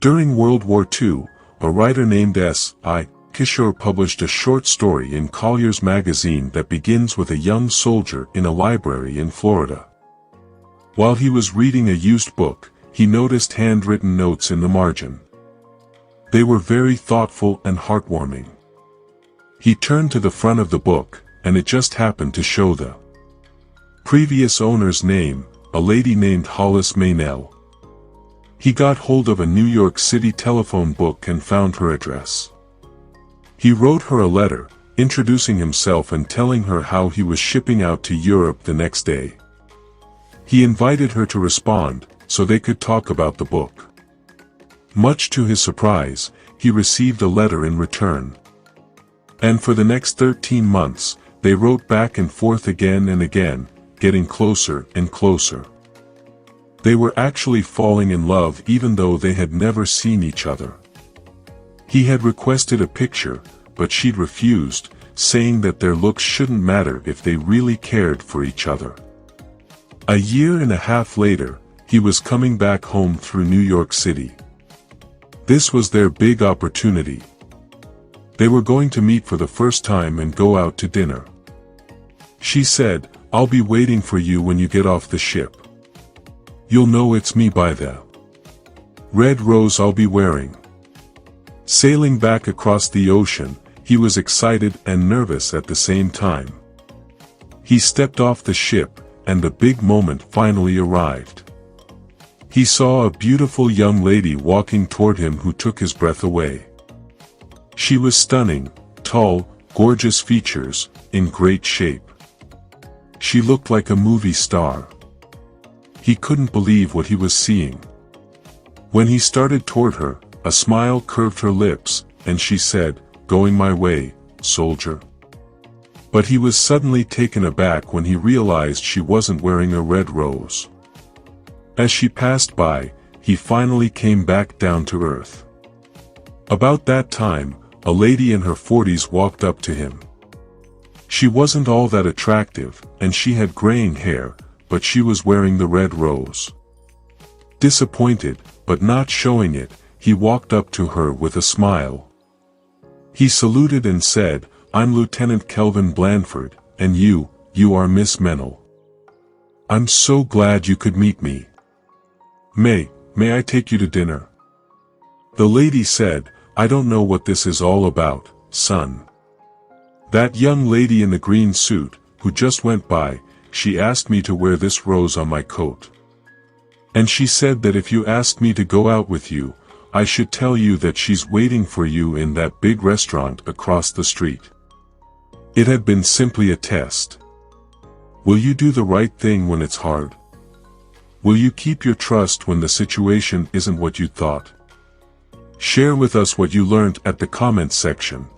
During World War II, a writer named S.I. Kishore published a short story in Collier's magazine that begins with a young soldier in a library in Florida. While he was reading a used book, he noticed handwritten notes in the margin. They were very thoughtful and heartwarming. He turned to the front of the book, and it just happened to show the previous owner's name, a lady named Hollis Maynell. He got hold of a New York City telephone book and found her address. He wrote her a letter, introducing himself and telling her how he was shipping out to Europe the next day. He invited her to respond, so they could talk about the book. Much to his surprise, he received a letter in return. And for the next 13 months, they wrote back and forth again and again, getting closer and closer. They were actually falling in love even though they had never seen each other. He had requested a picture, but she'd refused, saying that their looks shouldn't matter if they really cared for each other. A year and a half later, he was coming back home through New York City. This was their big opportunity. They were going to meet for the first time and go out to dinner. She said, "I'll be waiting for you when you get off the ship. You'll know it's me by the red rose I'll be wearing." Sailing back across the ocean, he was excited and nervous at the same time. He stepped off the ship, and the big moment finally arrived. He saw a beautiful young lady walking toward him who took his breath away. She was stunning, tall, gorgeous features, in great shape. She looked like a movie star. He couldn't believe what he was seeing. When he started toward her, a smile curved her lips, and she said, "Going my way, soldier." But he was suddenly taken aback when he realized she wasn't wearing a red rose. As she passed by, he finally came back down to earth. About that time, a lady in her 40s walked up to him. She wasn't all that attractive, and she had graying hair, but she was wearing the red rose. Disappointed, but not showing it, he walked up to her with a smile. He saluted and said, "I'm Lieutenant Kelvin Blandford, and you are Miss Mennel. I'm so glad you could meet me. May I take you to dinner?" The lady said, "I don't know what this is all about, son. That young lady in the green suit, who just went by, she asked me to wear this rose on my coat. And she said that if you asked me to go out with you, I should tell you that she's waiting for you in that big restaurant across the street." It had been simply a test. Will you do the right thing when it's hard? Will you keep your trust when the situation isn't what you thought? Share with us what you learned at the comments section.